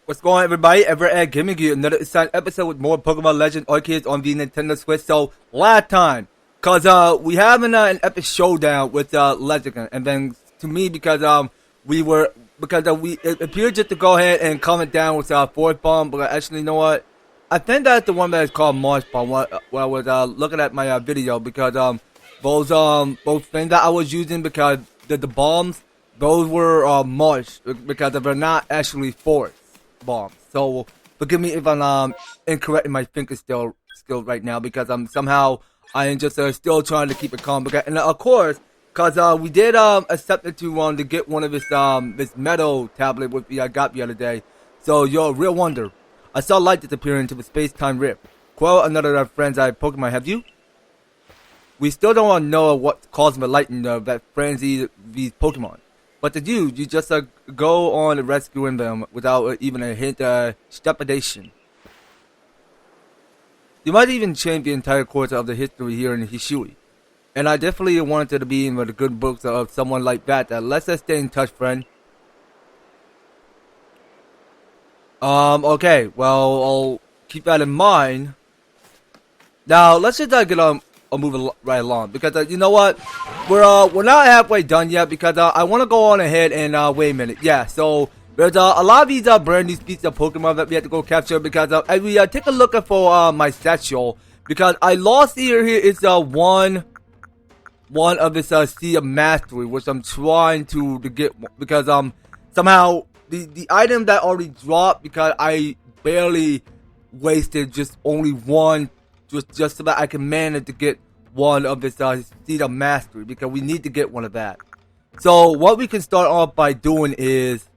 What's going on, everybody? EVER-TASTIC giving you another exciting episode with more Pokemon Legends Arceus on the Nintendo Switch. So, last time, cause we having an epic showdown with Legend, and then to me because we it appeared just to go ahead and comment down with Force Bomb, but actually, you know what? I think that's the one that is called Marsh Bomb. When I was looking at my video, because both things that I was using, because the bombs, those were Marsh, because they're not actually Force bombs. So forgive me if I'm incorrect in my thinking still right now, because somehow I am just still trying to keep it calm. Because, and of course, because we did accept it to get one of this metal tablet which I got the other day. So yo, real wonder, I saw light disappear into the space-time rift. Quell, another of our friends I Pokemon, have you? We still don't know what caused the lightning that frenzied these Pokemon. But to you just go on rescuing them without even a hint of trepidation. You might even change the entire course of the history here in Hishui. And I definitely wanted to be in the good books of someone like that. Let's just stay in touch, friend. Okay, well, I'll keep that in mind. Now, let's just get on moving right along, because you know what, we're not halfway done yet, because I want to go on ahead and wait a minute. Yeah, so there's a lot of these brand new species of Pokemon that we have to go capture, because as we take a look for my satchel, because I lost here is one of this Sea of Mastery, which I'm trying to get, because somehow the item that already dropped, because I barely wasted just only one, just so that I can manage to get one of this Seed of Mastery, because we need to get one of that. So what we can start off by doing is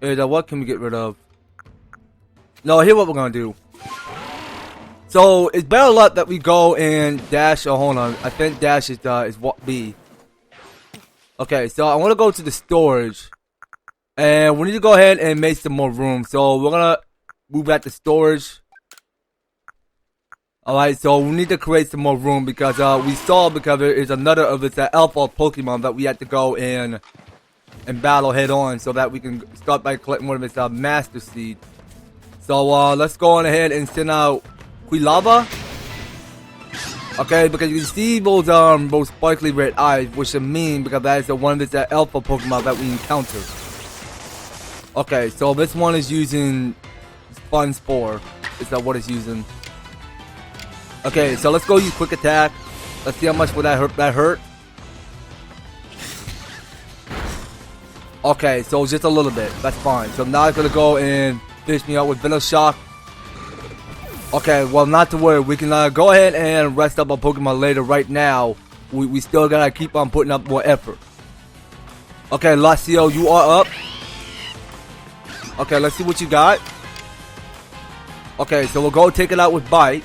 what can we get rid of? No, here's what we're gonna do. So it's better luck that we go and dash. Oh, hold on, I think dash is what B. Okay, so I want to go to the storage, and we need to go ahead and make some more room. So we're gonna move back to storage. Alright, so we need to create some more room, because we saw, because there is another of this alpha Pokemon that we have to go and battle head on, so that we can start by collecting one of its Master Seed. So let's go on ahead and send out Quilava. Okay, because you can see those sparkly red eyes, which should mean because that is one of its alpha Pokemon that we encounter. Okay, so this one is using Spun Spore. Is that what it's using? Okay, so let's go use Quick Attack. Let's see how much will that hurt. Okay, so just a little bit. That's fine. So now it's gonna go and finish me out with Venom Shock. Okay, well, not to worry. We can go ahead and rest up our Pokemon later. Right now, we still gotta keep on putting up more effort. Okay, Lucio, you are up. Okay, let's see what you got. Okay, so we'll go take it out with Bite.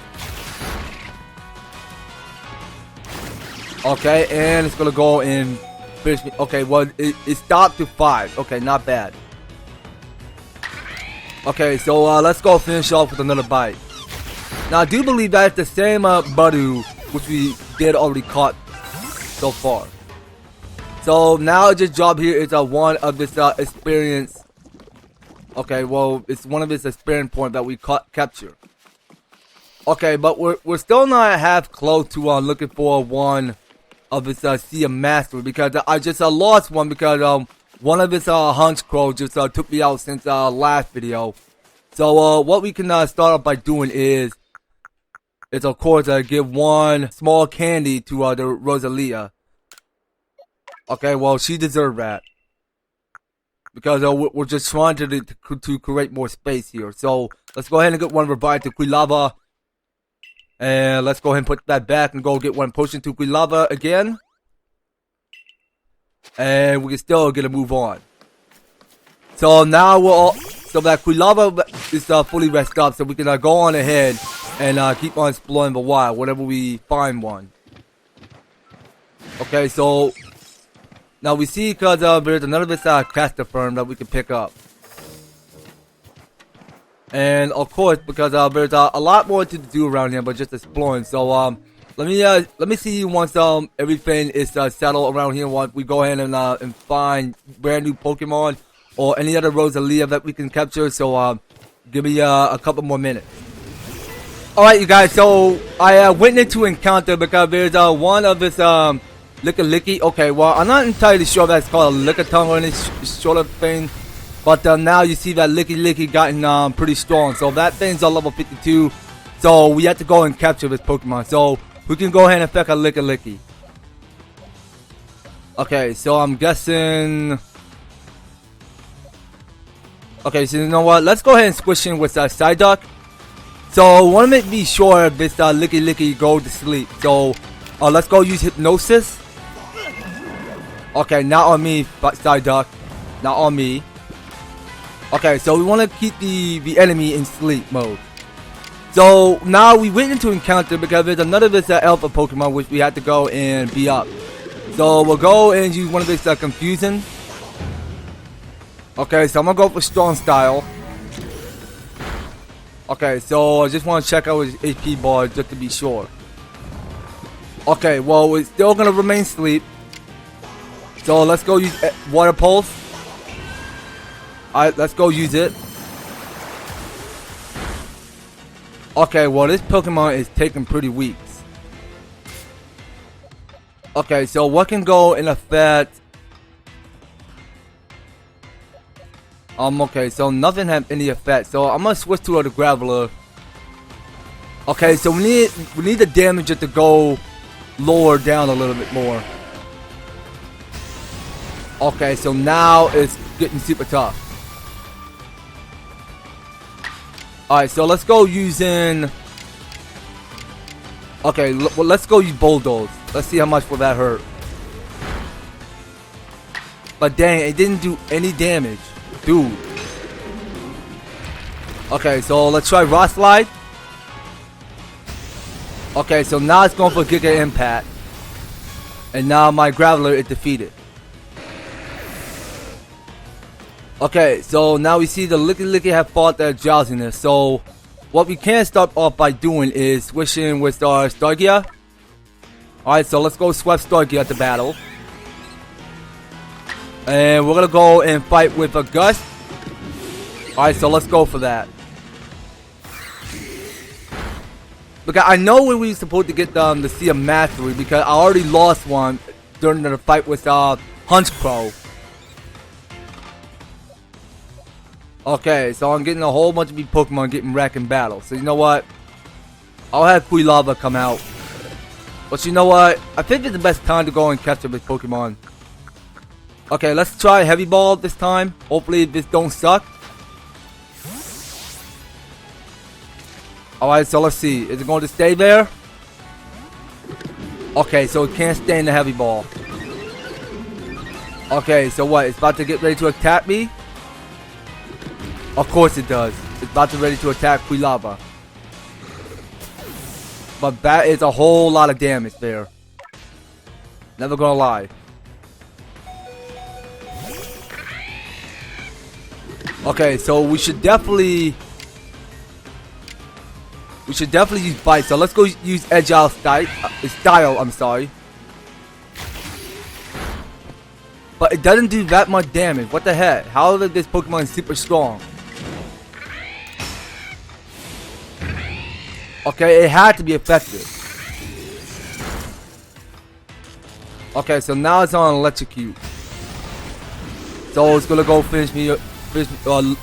Okay, and it's gonna go and finish me. Okay, well, it stopped to 5. Okay, not bad. Okay, so let's go finish off with another Bite. Now, I do believe that it's the same Budu, which we did already caught so far. So now just job here is one of this experience. Okay, well, it's one of its experience points that we capture. Okay, but we're still not half close to looking for one of its Sea of Mastery, because I just lost one, because one of its Hunch Crow just took me out since last video. So what we can start off by doing is of course give one small candy to the Rosalia. Okay, well, she deserved that, because we're just trying to create more space here. So let's go ahead and get one revive to Quilava. And let's go ahead and put that back and go get one potion to Quilava again. And we can still get a move on. So now so that Quilava is fully rested up, so we can go on ahead and keep on exploring the wild whenever we find one. Okay, so now we see, because there's another this caster firm that we can pick up. And of course, because there's a lot more to do around here, but just exploring. So let me see once everything is settled around here. Once we go ahead and find brand new Pokemon, or any other Rosalia that we can capture. So give me a couple more minutes. Alright, you guys, so I went into encounter because there's one of this Licky. Okay, well, I'm not entirely sure that's called a Lickitung or any sort of thing. But now you see that Licky gotten pretty strong. So that thing's on level 52. So we have to go and capture this Pokemon. So we can go ahead and affect a Licky. Okay, so I'm guessing... Okay, so you know what? Let's go ahead and switch in with Psyduck. So I want to make me sure this Licky go to sleep. So let's go use Hypnosis. Okay, not on me, but Psyduck. Not on me. Okay, so we want to keep the enemy in sleep mode. So now we went into encounter because there's another this Alpha Pokemon which we had to go and be up. So we'll go and use one of this Confusion. Okay, so I'm gonna go for Strong Style. Okay, so I just want to check out his HP bar just to be sure. Okay, well, we're still gonna remain asleep. So let's go use Water Pulse. Alright, let's go use it. Okay, well, this Pokemon is taking pretty weak. Okay, so what can go in effect? Okay, so nothing have any effect. So I'm gonna switch to the Graveler. Okay, so we need the damage to go lower down a little bit more. Okay, so now it's getting super tough. Alright, so let's go using... Okay, well, let's go use Bulldoze. Let's see how much will that hurt. But dang, it didn't do any damage. Dude. Okay, so let's try Rock Slide. Okay, so now it's going for Giga Impact. And now my Graveler is defeated. Okay, so now we see the Licky have fought their drowsiness. So what we can start off by doing is switching with our Stargia. Alright, so let's go swept Stargia to battle. And we're gonna go and fight with a Gust. Alright, so let's go for that. Because I know when we were supposed to get the Sea of Mastery, because I already lost one during the fight with Hunchcrow. Okay, so I'm getting a whole bunch of these Pokemon getting wrecked in battle. So you know what? I'll have Quilava come out. But you know what? I think it's the best time to go and catch up with Pokemon. Okay, let's try Heavy Ball this time. Hopefully this don't suck. Alright, so let's see. Is it going to stay there? Okay, so it can't stay in the Heavy Ball. Okay, so what? It's about to get ready to attack me? Of course it does. It's about to ready to attack Quilava. But that is a whole lot of damage there. Never gonna lie. Okay, so we should definitely use Bite. So let's go use Agile Style, I'm sorry. But it doesn't do that much damage. What the heck? How is this Pokemon super strong? Okay, it had to be effective. Okay, so now it's on Electrocute. So it's gonna go finish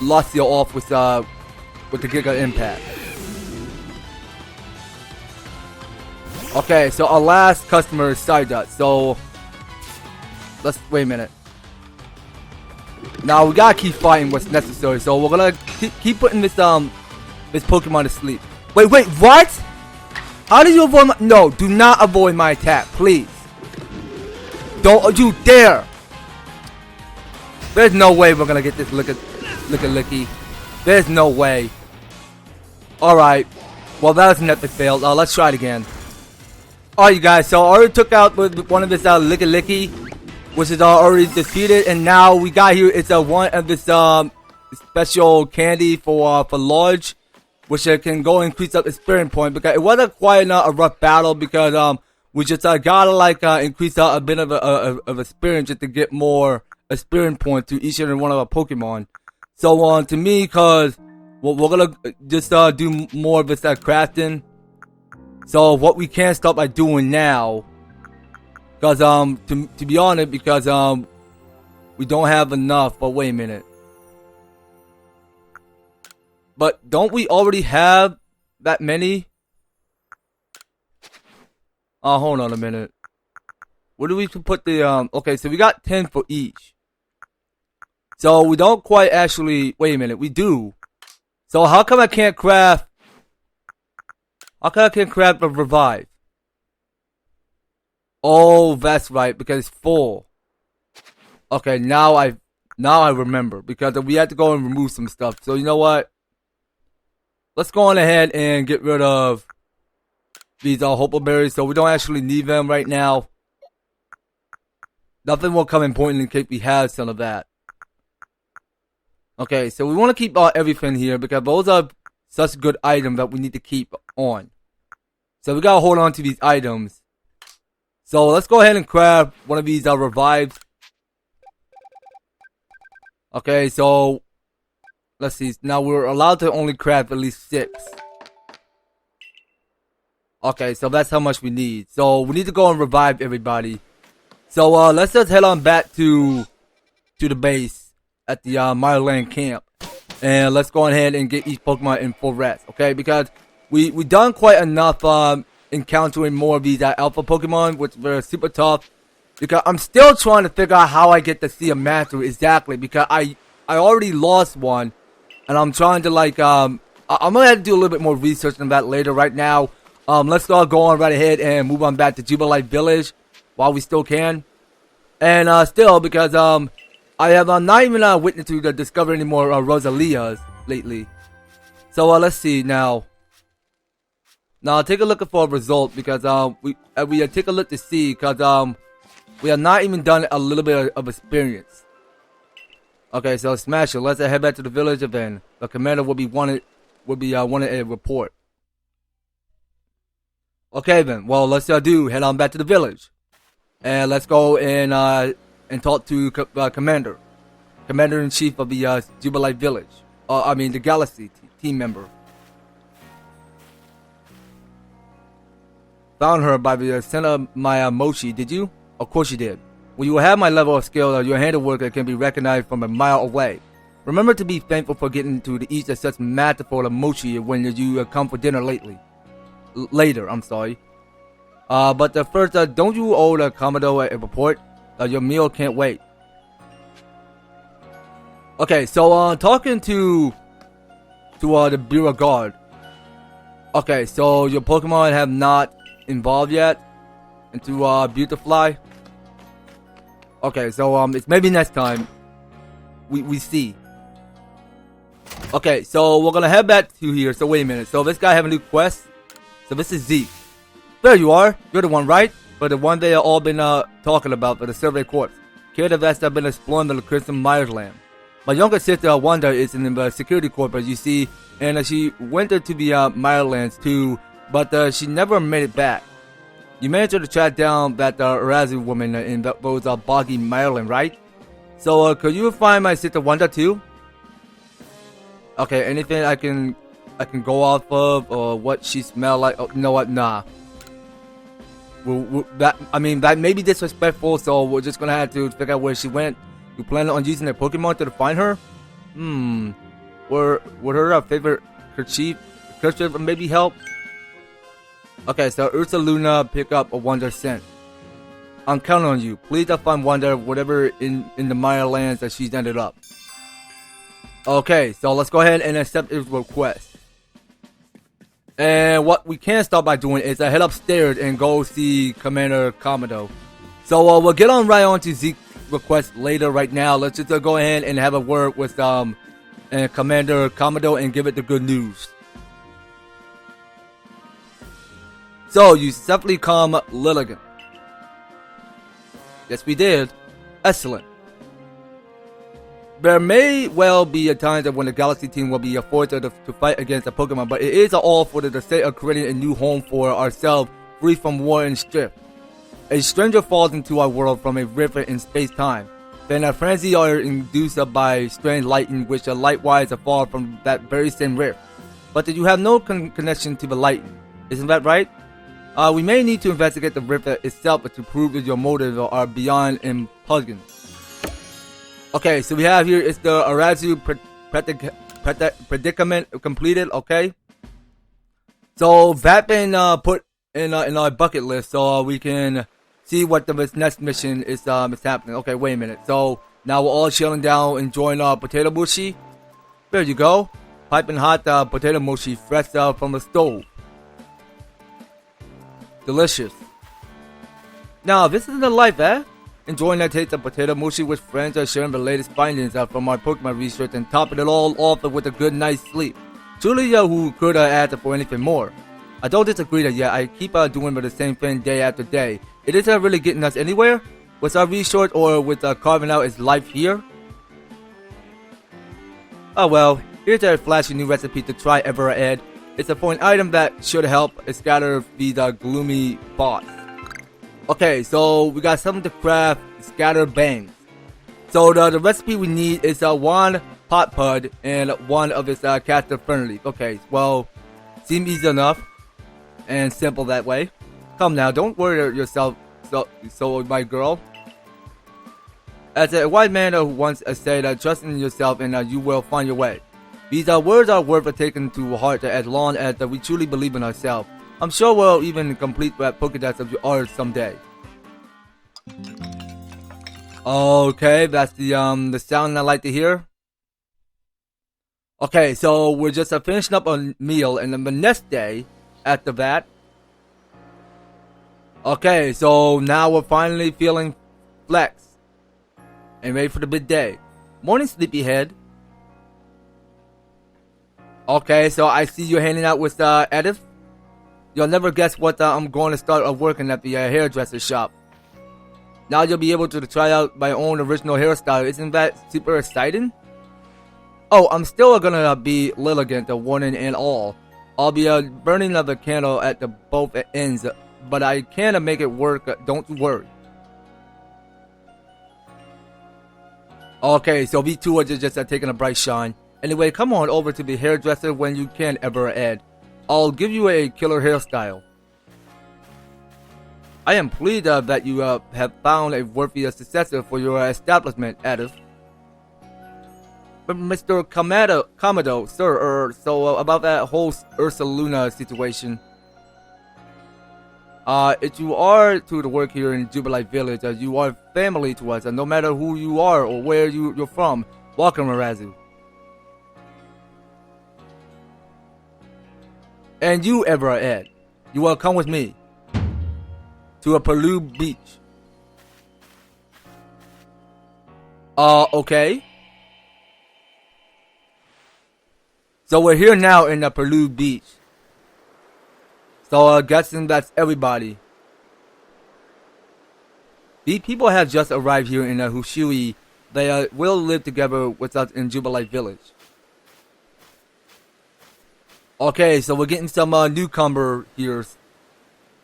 Lucio off with the Giga Impact. Okay, so our last customer is Psyduck. So let's wait a minute. Now we gotta keep fighting what's necessary. So we're gonna keep putting this Pokemon to sleep. Wait, what? How do you avoid my... No, do not avoid my attack, please. Don't you dare. There's no way we're gonna get this Licky. There's no way. Alright. Well, that was an epic fail. Let's try it again. Alright, you guys. So I already took out one of this Licky, which is already defeated. And now we got here. It's one of this special candy for large, which can go increase up experience point, because it wasn't quite a rough battle, because we just gotta increase a bit of experience just to get more experience point to each and every one of our Pokemon. So to me, cause we're gonna just do more of this crafting. So what we can't stop by doing now, cause to be honest, because we don't have enough. But wait a minute. But don't we already have that many? Hold on a minute. Where do we put the okay, so we got 10 for each. So we don't quite actually wait a minute, we do. So how come I can't craft a revive? Oh, that's right, because it's full. Okay, now I remember, because we had to go and remove some stuff. So you know what? Let's go on ahead and get rid of these Hopo berries, so we don't actually need them right now. Nothing will come important in case we have some of that. Okay, so we want to keep everything here because those are such good items that we need to keep on. So we gotta hold on to these items. So let's go ahead and craft one of these revives. Okay, so let's see. Now we're allowed to only craft at least 6. Okay, so that's how much we need. So we need to go and revive everybody. So let's just head on back to the base at the Mireland camp, and let's go ahead and get each Pokemon in full rest. Okay, because we done quite enough encountering more of these alpha Pokemon, which were super tough. Because I'm still trying to figure out how I get to see a master exactly, because I already lost one, and I'm trying to like I'm gonna have to do a little bit more research on that later. Right now, let's go on right ahead and move on back to Jubilife Village while we still can. And still, because I have not even witnessed to discover any more Rosalias lately. So let's see now. Now take a look for a result, because we take a look to see, because we have not even done a little bit of experience. Okay, so smash it. Let's head back to the village, and then the commander will be wanted a report. Okay then, well let's head on back to the village, and let's go and talk to Commander in Chief of the Jubilife Village. I mean the Galaxy team member. Found her by the center of my mochi, did you? Of course you did. When you have my level of skill, your handiwork can be recognized from a mile away. Remember to be thankful for getting to eat such masterful mochi when you come for dinner later, I'm sorry. But first, don't you owe the Kamado a report? Your meal can't wait. Okay, so talking to the Bureau Guard. Okay, so your Pokemon have not evolved yet into Beautifly. Okay, so it's maybe next time we see. Okay, so we're gonna head back to here. So wait a minute. So this guy have a new quest. So this is Zeke. There you are. You're the one, right? But the one they have all been talking about for the Survey Corps. Kid of us have been exploring the Crimson Mireland. My younger sister Wanda is in the security corps, you see, and she went to the Mirelands too, but she never made it back. You managed to track down that Arazu woman in those boggy Mireland, right? So could you find my sister Wanda too? Okay, anything I can go off of, or what she smelled like? Oh, you know what? Nah. That may be disrespectful, so we're just gonna have to figure out where she went. You plan on using a Pokemon to find her? Would her favorite kerchief maybe help? Okay, so Ursa Luna pick up a Wonder scent. I'm counting on you. Please find Wonder whatever in the Maya lands that she's ended up. Okay, so let's go ahead and accept his request. And what we can start by doing is head upstairs and go see Commander Kamado. So we'll get on right on to Zeke's request later. Right now, let's just go ahead and have a word with Commander Kamado and give it the good news. So you successfully calm Lilligan. Yes, we did. Excellent. There may well be a time that when the Galaxy team will be forced to fight against a Pokemon, but it is all for the sake of creating a new home for ourselves, free from war and strife. A stranger falls into our world from a river in space-time. then a frenzy are induced by strange lighting, which are light-wise are far from that very same rift. But you have no connection to the lighting. Isn't that right? We may need to investigate the rift itself to prove that your motives are beyond impugnant. Okay, so we have here is the Arazu predicament completed. Okay, so that been put in our bucket list, so we can see what the next mission is happening. Okay, wait a minute. So now we're all chilling down, enjoying our potato mushi. There you go, piping hot potato mushi fresh from the stove. Delicious. Now this is the life, eh? Enjoying that taste of potato mushi with friends, sharing the latest findings from our Pokemon research, and topping it all off with a good night's sleep. Truly, who could ask for anything more? I don't disagree that I keep doing the same thing day after day. It isn't really getting us anywhere with our research or with carving out its life here. Oh well, here's a flashy new recipe to try ever ahead. It's for an item that should help scatter these gloomy thoughts. Okay, so we got something to craft, scatter bangs. So the recipe we need is one pot pud and one of its caster fern. Okay, well, seems easy enough and simple that way. Come now, don't worry yourself, so my girl. As a white man who once said, trust in yourself and you will find your way. These words are worth taking to heart as long as we truly believe in ourselves. I'm sure we'll even complete that Pokédex of ours someday. Okay, that's the sound I like to hear. Okay, so we're just finishing up a meal, and then the next day, after that. Okay, so now we're finally feeling flex and ready for the big day. Morning, sleepyhead. Okay, so I see you hanging out with Edith. You'll never guess what I'm going to start working at the hairdresser shop. Now you'll be able to try out my own original hairstyle. Isn't that super exciting? Oh, I'm still gonna be Lilligant, the warning and all. I'll be burning the candle at the both ends, but I can make it work. Don't you worry. Okay, so we two are just taking a bright shine. Anyway, come on over to the hairdresser when you can, ever Ed. I'll give you a killer hairstyle. I am pleased that you have found a worthy successor for your establishment, Edith. But Mr. Kamado, sir, so about that whole Ursaluna situation. If you are to work here in Jubilife Village, you are family to us, and no matter who you are or where you're from, welcome, Arazu. And you, Ever-Ed, you will come with me to a Peru beach. Okay. So we're here now in the Peru beach. So guessing that's everybody. These people have just arrived here in Hushui. They will live together with us in Jubilife Village. Okay, so we're getting some newcomer here.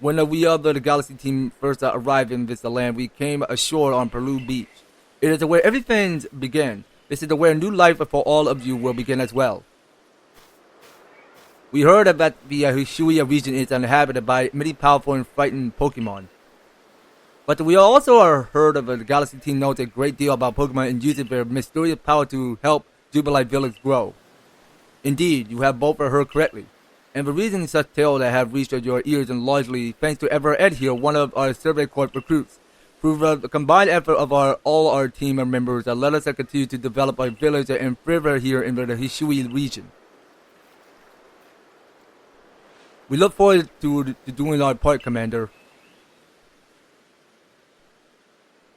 When we the Galaxy team first arrived in this land, we came ashore on Peru Beach. It is where everything began. This is where new life for all of you will begin as well. We heard that the Hushui region is inhabited by many powerful and frightened Pokemon. But we also heard of the Galaxy team knows a great deal about Pokemon and uses their mysterious power to help Jubilife Village grow. Indeed, you have both heard correctly. And the reason such tales that have reached your ears and largely thanks to Ever-Ed here, one of our Survey Corps recruits. Through the combined effort of all our team members, let us continue to develop our village and further here in the Hushui region. We look forward to doing our part, Commander.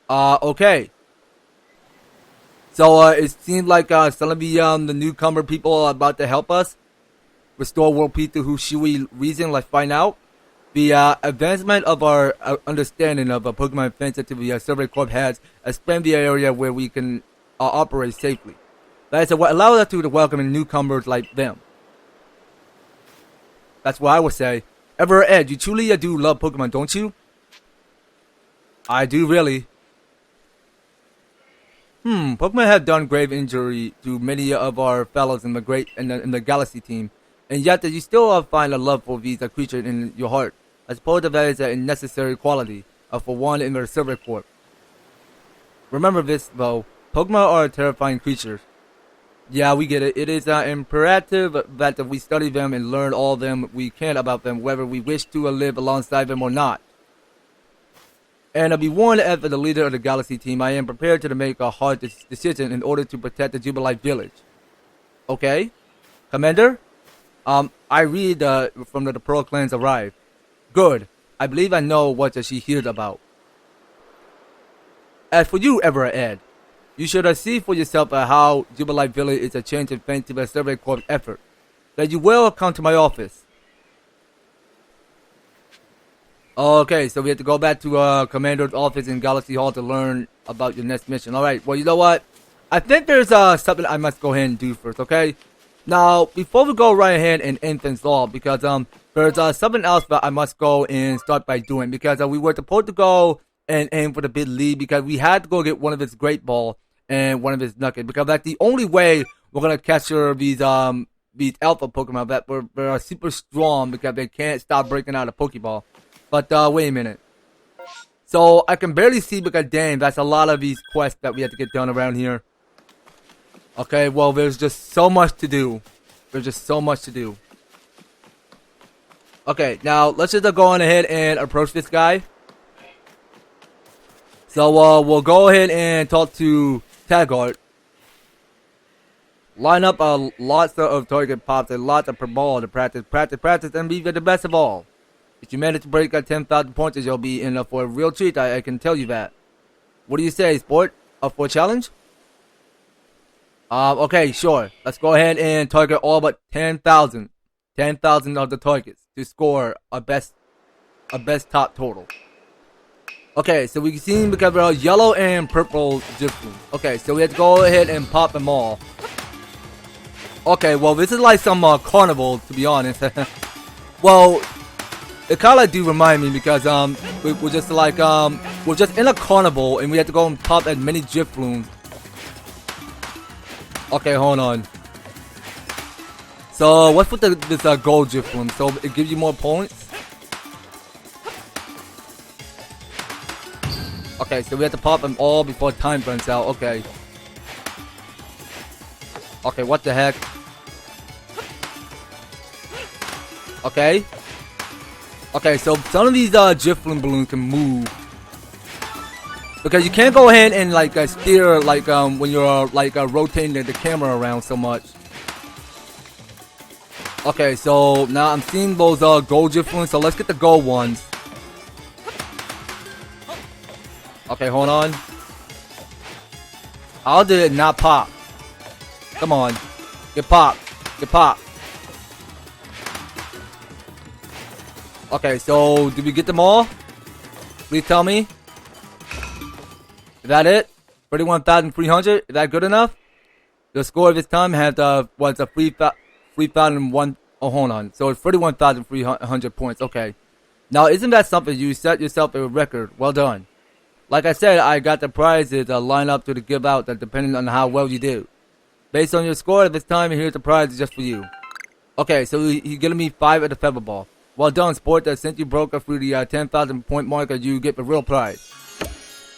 Okay. So, it seems like some of the newcomer people are about to help us restore world peace to Hushui region. Let's find out. The advancement of our understanding of Pokemon defense to the Survey Corps has expanded the area where we can operate safely. That is what allows us to welcome newcomers like them. That's what I would say. Ever-Ed, you truly do love Pokemon, don't you? I do, really. Pokemon have done grave injury to many of our fellows in the Galaxy team, and yet you still find a love for these creatures in your heart. I suppose that is a necessary quality for one in the Silver Corp. Remember this, though. Pokemon are terrifying creatures. Yeah, we get it. It is imperative that we study them and learn all them we can about them, whether we wish to live alongside them or not. And be warned, as the leader of the Galaxy team, I am prepared to make a hard decision in order to protect the Jubilife Village. Okay? Commander? I read from the Pearl Clans arrived. Good. I believe I know what she hears about. As for you, Ever-Ed, you should see for yourself how Jubilife Village is a change in thanks to the Survey Corps' effort. That you will come to my office. Okay, so we have to go back to Commander's office in Galaxy Hall to learn about your next mission. Alright, well, you know what? I think there's something I must go ahead and do first, okay? Now, before we go right ahead and end things off, because there's something else that I must go and start by doing. Because we were supposed to go and aim for the big lead, because we had to go get one of his Great Ball and one of his Nuggets. Because that's the only way we're going to capture these alpha Pokemon that are super strong, because they can't stop breaking out a Pokeball. But wait a minute. So I can barely see, because dang, that's a lot of these quests that we have to get done around here. Okay, well, there's just so much to do. There's just so much to do. Okay, now let's just go on ahead and approach this guy. So we'll go ahead and talk to Taggart. Line up lots of target pops and lots of per ball to practice, and be the best of all. If you manage to break 10,000 points, you'll be in for a real treat. I can tell you that. What do you say, sport? Up for a challenge? Okay, sure. Let's go ahead and target all but 10,000. 10,000 of the targets to score a best top total. Okay, so we can see because we're yellow and purple different. Okay, so we have to go ahead and pop them all. Okay, well, this is like some carnival, to be honest. Well, it kind of do remind me, because we're just like we're just in a carnival and we have to go and pop as many Gifloons. Okay, hold on. So what's with this gold Gifloon? So it gives you more points. Okay, so we have to pop them all before time runs out. Okay. Okay, what the heck? Okay. Okay, so some of these Gifloon balloons can move. Because you can't go ahead and like steer like when you're like rotating the camera around so much. Okay, so now I'm seeing those gold Gifloons, so let's get the gold ones. Okay, hold on. How did it not pop? Come on. Get popped. Get popped. Okay, so did we get them all? Please tell me. Is that it? 31,300? Is that good enough? The score of this time had was a 3,001. Oh, hold on. So it's 31,300 points. Okay. Now, isn't that something? You set yourself a record. Well done. Like I said, I got the prizes lined up to the give out depending on how well you do. Based on your score at this time, here's the prize just for you. Okay, so he's giving me 5 at the feather ball. Well done, sport. Since you broke through the 10,000 point marker, you get the real prize.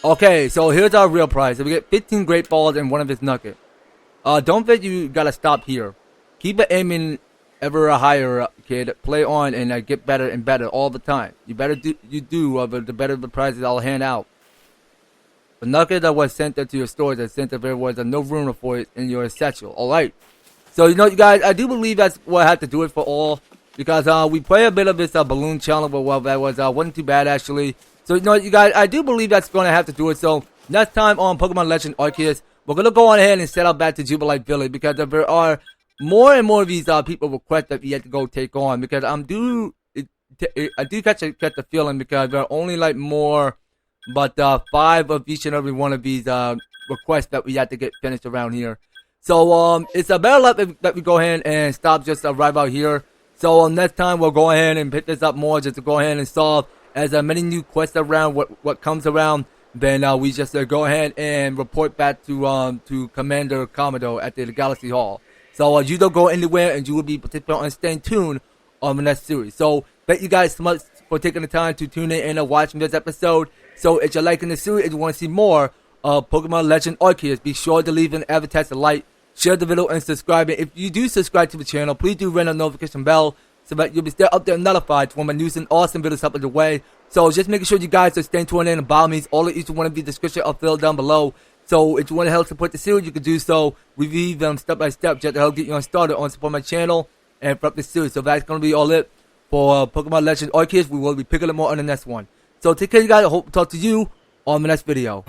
Okay, so here's our real prize. So we get 15 great balls and one of his nuggets. Don't think you gotta stop here. Keep it aiming ever higher, kid. Play on and get better and better all the time. The better the better the prizes I'll hand out. The nugget that was sent to your stores and sent there was no room for it in your satchel. Alright. So, you know, you guys, I do believe that's what I had to do it for all. Because we play a bit of this balloon challenge, but well, that wasn't too bad actually. So, you know, you guys, I do believe that's going to have to do it. So, next time on Pokemon Legends Arceus, we're going to go on ahead and set up back to Jubilife Village. Because there are more and more of these people request that we have to go take on. Because I do catch the feeling, because there are only like more, but 5 of each and every one of these requests that we have to get finished around here. So it's a better luck that we go ahead and stop just right out here. So next time we'll go ahead and pick this up more, just to go ahead and solve as many new quests around what comes around then we just go ahead and report back to Commander Kamado at the Galaxy Hall. So you don't go anywhere, and you will be participating and staying tuned on the next series. So thank you guys so much for taking the time to tune in and watching this episode. So if you're liking the series and you want to see more of Pokemon Legends Arceus, be sure to leave an EVER-TASTIC like, share the video, and subscribe. And if you do subscribe to the channel, please do ring the notification bell so that you'll be still up there and notified when my news and awesome videos up the way. So just making sure you guys are staying tuned in, and by all means, all of each one of the description are filled down below. So if you want to help support the series, you can do so. We leave them step by step just to help get you on started on support my channel and for the series. So that's going to be all it for Pokemon Legends Arceus. We will be picking up more on the next one. So take care, you guys. I hope to talk to you on the next video.